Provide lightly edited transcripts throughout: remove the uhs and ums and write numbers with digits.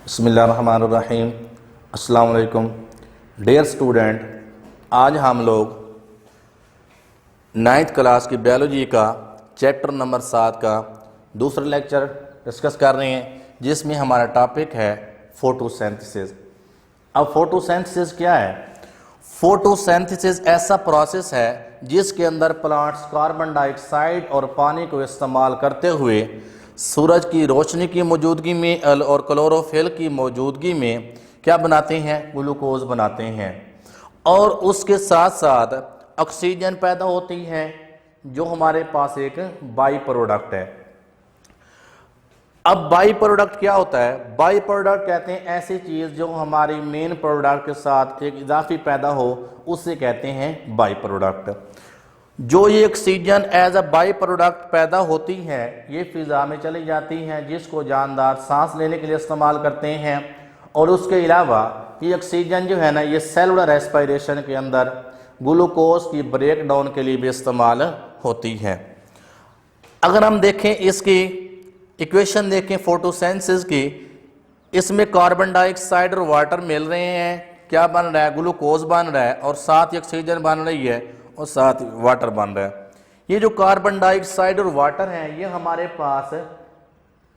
बिस्मिल्लाहिर्रहमानिर्रहीम। अस्सलाम वालेकुम डियर स्टूडेंट, आज हम लोग 9th क्लास की बायोलॉजी का चैप्टर नंबर 7 का दूसरा लेक्चर डिस्कस कर रहे हैं, जिसमें हमारा टॉपिक है फोटोसिंथेसिस। अब फोटोसिंथेसिस क्या है? फोटोसिंथेसिस ऐसा प्रोसेस है जिसके अंदर प्लांट्स कार्बन डाइऑक्साइड और पानी को इस्तेमाल करते हुए सूरज की रोशनी की मौजूदगी में और क्लोरोफिल की मौजूदगी में क्या बनाते हैं? ग्लूकोज बनाते हैं। और उसके साथ साथ ऑक्सीजन पैदा होती है, जो हमारे पास एक बाई प्रोडक्ट है। अब बाई प्रोडक्ट क्या होता है? बाई प्रोडक्ट कहते हैं ऐसी चीज जो हमारी मेन प्रोडक्ट के साथ एक इजाफी पैदा हो, उससे कहते हैं बाई प्रोडक्ट। जो ये oxygen as a byproduct पैदा होती है, ये फिजा में चली जाती है, जिसको जानदार सांस लेने के लिए इस्तेमाल करते हैं। और उसके अलावा ये ऑक्सीजन जो है ना, ये सेलुलर रेस्पिरेशन के अंदर ग्लूकोज की ब्रेक डाउन के लिए भी इस्तेमाल होती है। अगर हम देखें इसकी इक्वेशन देखें फोटोसिंथेसिस की, इसमें कार्बन डाइऑक्साइड और वाटर मिल रहे हैं। क्या बन रहा है? ग्लूकोज बन रहा है, और साथ ही ऑक्सीजन बन रही है, और साथ ही वाटर बन रहा है। ये जो कार्बन डाइऑक्साइड और वाटर है, ये हमारे पास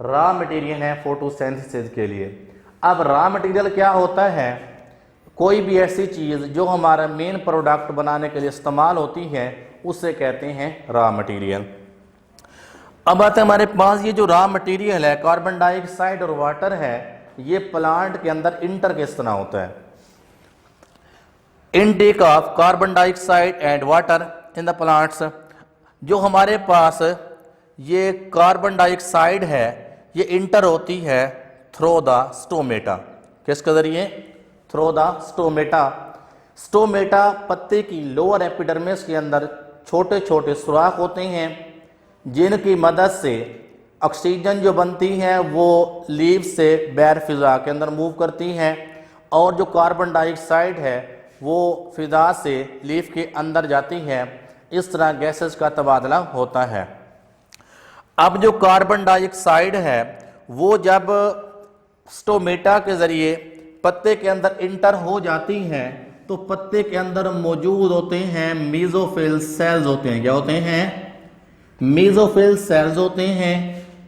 रॉ मटेरियल है फोटोसिंथेसिस के लिए। अब रॉ मटेरियल क्या होता है? कोई भी ऐसी चीज जो हमारा मेन प्रोडक्ट बनाने के लिए इस्तेमाल होती है, उसे कहते हैं रॉ मटेरियल। अब आते हैं हमारे पास ये जो रॉ मटेरियल है, कार्बन डाइऑक्साइड और वाटर है, ये प्लांट के अंदर इंटर किस तरह होता है? Intake of carbon dioxide and water in the plants. जो हमारे पास ये कार्बन डाइऑक्साइड है, ये इंटर होती है थ्रू द स्टोमेटा। किसके जरिए? Through the stomata. स्टोमेटा पत्ते की लोअर एपिडर्मिस के अंदर छोटे छोटे सुराख होते हैं, जिनकी मदद से ऑक्सीजन जो बनती है वो लीव से बैर फिजा के अंदर मूव करती है, और जो कार्बन डाइऑक्साइड है वो फिजा से लीफ के अंदर जाती है। इस तरह गैसेस का तबादला होता है। अब जो कार्बन डाइऑक्साइड है वो जब स्टोमेटा के जरिए पत्ते के अंदर इंटर हो जाती है, तो पत्ते के अंदर मौजूद होते हैं मेसोफिल सेल्स होते हैं। क्या होते हैं? मेसोफिल सेल्स होते हैं।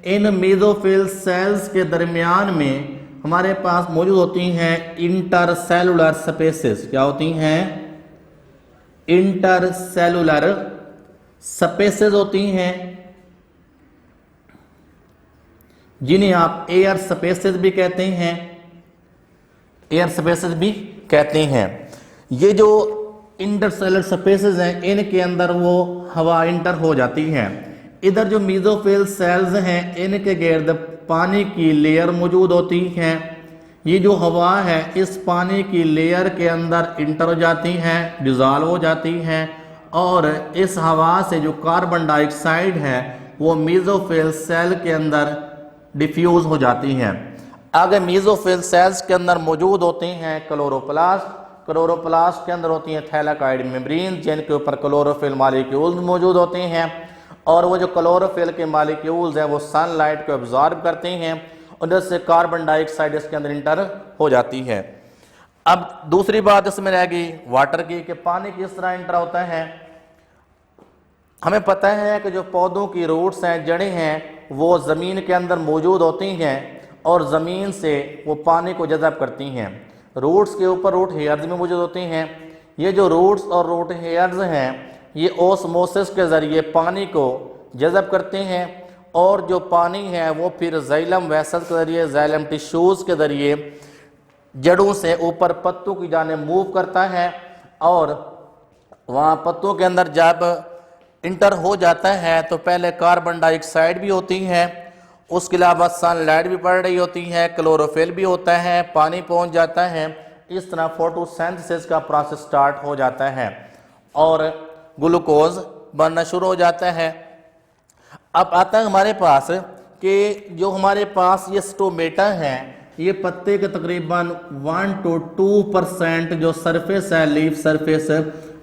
इन मेसोफिल सेल्स के दरमियान में हमारे पास मौजूद होती हैं इंटरसेलुलर स्पेसेस। क्या होती हैं? इंटरसेलुलर स्पेसेस होती हैं, जिन्हें आप एयर स्पेसेस भी कहते हैं। एयर स्पेसेस भी कहते हैं। ये जो इंटरसेलुलर स्पेसेस हैं, इनके अंदर वो हवा इंटर हो जाती है। इधर जो मेसोफिल सेल्स हैं, इनके गिर्द पानी की लेयर मौजूद होती है। ये जो हवा है, इस पानी की लेयर के अंदर इंटर हो जाती है, डिजॉल्व हो जाती है, और इस हवा से जो कार्बन डाइऑक्साइड है वो मेसोफिल सेल के अंदर डिफ्यूज हो जाती है। आगे मेसोफिल सेल्स के अंदर मौजूद होते हैं क्लोरोप्लास्ट। क्लोरोप्लास्ट के अंदर होती हैं थैलाकॉइड मेम्ब्रेन, जिनके ऊपर क्लोरोफिल मॉलिक्यूल्स मौजूद होते हैं, और वो जो क्लोरोफिल के मॉलिक्यूल्स हैं वो सनलाइट को एब्जॉर्ब करते हैं, उधर से कार्बन डाइऑक्साइड इसके अंदर इंटर हो जाती है। अब दूसरी बात इसमें रह गई वाटर की, कि पानी किस तरह इंटर होता है। हमें पता है कि जो पौधों की रूट्स हैं, जड़ें हैं, वो जमीन के अंदर मौजूद होती हैं, और जमीन से वो पानी को जज़ब करती हैं। रूट्स के ऊपर रूट हेयर्स में मौजूद होती हैं। ये जो रूट्स और रूट हेयर्स हैं, ये ओस्मोसिस के जरिए पानी को जज़ब करते हैं, और जो पानी है वो फिर जाइलम वेसल्स के जरिए, जाइलम टिश्यूज के जरिए जड़ों से ऊपर पत्तों की जानिब मूव करता है, और वहाँ पत्तों के अंदर जब इंटर हो जाता है तो पहले कार्बन डाइऑक्साइड भी होती है, उसके अलावा सनलाइट भी पड़ रही होती है, क्लोरोफिल भी होता है, पानी पहुँच जाता है। इस तरह फोटोसिंथेसिस का प्रोसेस स्टार्ट हो जाता है, और ग्लूकोज बनना शुरू हो जाता है। अब आता है हमारे पास कि जो हमारे पास ये स्टोमेटा है, ये पत्ते के तकरीबन 1 to 2% जो सरफेस है, लीफ सरफेस,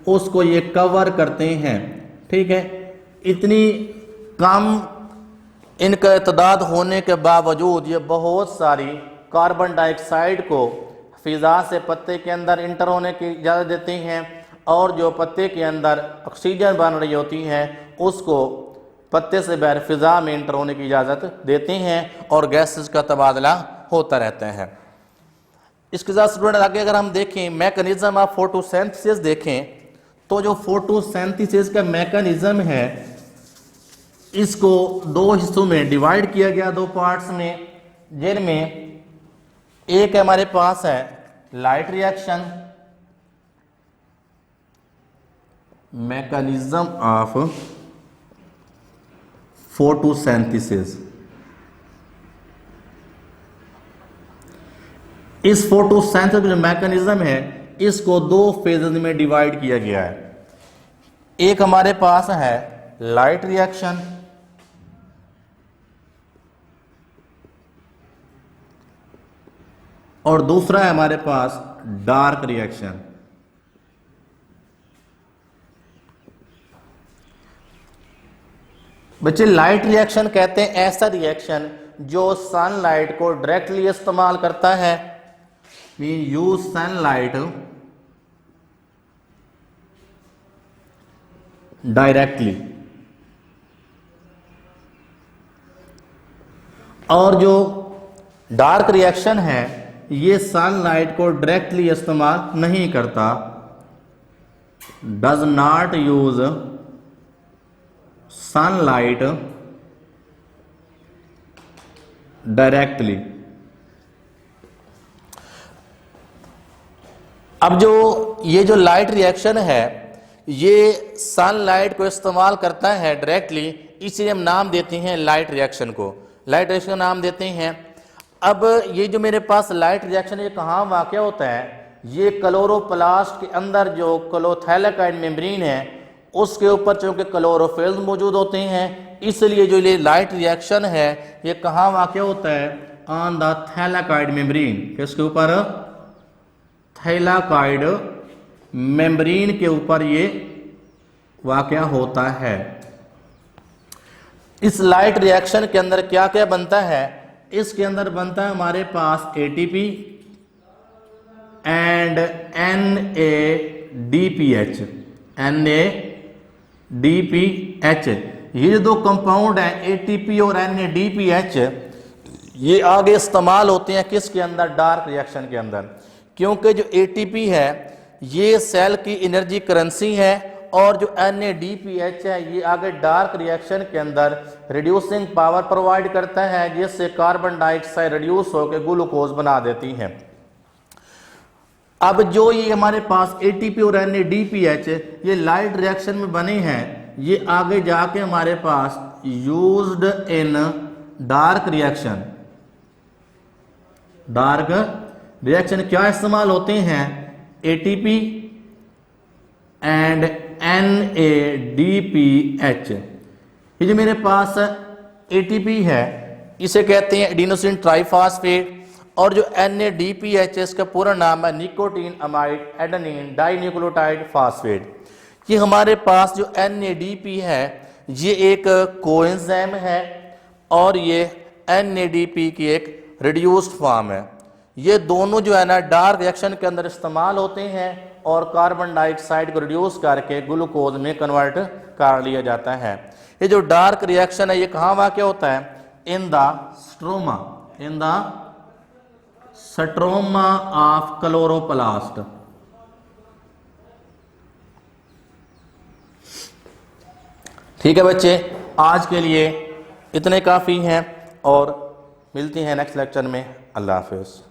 उसको ये कवर करते हैं। ठीक है, इतनी कम इनका तादाद होने के बावजूद ये बहुत सारी कार्बन डाइऑक्साइड को फिजा से पत्ते के अंदर इंटर होने की इजाज़त देते हैं और जो पत्ते के अंदर ऑक्सीजन बन रही होती है उसको पत्ते से बाहर फिजा में इंटर होने की इजाज़त देते हैं और गैसेस का तबादला होता रहता है। इसके साथ स्टूडेंट आगे अगर हम देखें मैकेनिज्म ऑफ फोटोसिंथेसिस देखें तो जो फोटोसिंथेसिस का मैकेनिज्म है इसको दो हिस्सों में डिवाइड किया गया, दो पार्ट्स में, जिनमें एक हमारे पास है light reaction, mechanism of photosynthesis. इस फोटोसिंथेसिस का जो मैकेनिज्म है इसको दो फेजेस में डिवाइड किया गया है। एक हमारे पास है लाइट रिएक्शन और दूसरा है हमारे पास डार्क रिएक्शन। बच्चे लाइट रिएक्शन कहते हैं ऐसा रिएक्शन जो सनलाइट को डायरेक्टली इस्तेमाल करता है। We use sunlight directly. और जो डार्क रिएक्शन है ये सनलाइट को डायरेक्टली इस्तेमाल नहीं करता, does not use sunlight directly. अब जो ये जो लाइट रिएक्शन है ये सनलाइट को इस्तेमाल करता है डायरेक्टली, इसलिए हम नाम देते हैं लाइट रिएक्शन को, लाइट रिएक्शन का नाम देते हैं। अब ये जो मेरे पास लाइट रिएक्शन ये कहाँ वाक़ होता है, ये क्लोरोप्लास्ट के अंदर जो क्लोरोथैलेकाइड मेम्ब्रेन है उसके ऊपर चूंकि क्लोरोफिल्स मौजूद होते हैं, इसलिए जो ये लाइट रिएक्शन है ये कहाँ वाक़ होता है, ऑन द थैलेकाइड मेम्ब्रेन। किसके ऊपर? थैलेकाइड मेम्ब्रेन के ऊपर ये वाक़या होता है। इस लाइट रिएक्शन के अंदर क्या क्या बनता है? इसके अंदर बनता है हमारे पास एटीपी एंड NADPH। NADPH ये जो दो कंपाउंड हैं एटीपी और NADPH, ये आगे इस्तेमाल होते हैं किसके अंदर? डार्क रिएक्शन के अंदर। क्योंकि जो एटीपी है ये सेल की एनर्जी करेंसी है और जो NADPH है ये आगे डार्क रिएक्शन के अंदर रिड्यूसिंग पावर प्रोवाइड करता है, जिससे कार्बन डाइऑक्साइड रिड्यूस होकर ग्लूकोज बना देती है। अब जो ये हमारे पास एटीपी और NADPH ये लाइट रिएक्शन में बने हैं, ये आगे जाके हमारे पास used in dark reaction. Dark reaction क्या इस्तेमाल होते हैं? ATP and NADPH। ये जो मेरे पास एटीपी है इसे कहते हैं एडिनोसिन ट्राइफॉस्फेट, और जो NADPH इसका पूरा नाम है nicotine amide adenine dinucleotide phosphate. ये हमारे पास जो NADP है ये एक कोएंजाइम है और ये NADP की एक रिड्यूस्ड फॉर्म है। ये दोनों जो है ना डार्क रिएक्शन के अंदर इस्तेमाल होते हैं और कार्बन डाइऑक्साइड को रिड्यूस करके ग्लूकोज में कन्वर्ट कर लिया जाता है। ये जो डार्क रिएक्शन है ये कहाँ वाक़ होता है? In the stroma, in the stroma of chloroplast. ठीक है बच्चे, आज के लिए इतने काफ़ी हैं और मिलती हैं नेक्स्ट लेक्चर में। अल्लाह हाफिज़।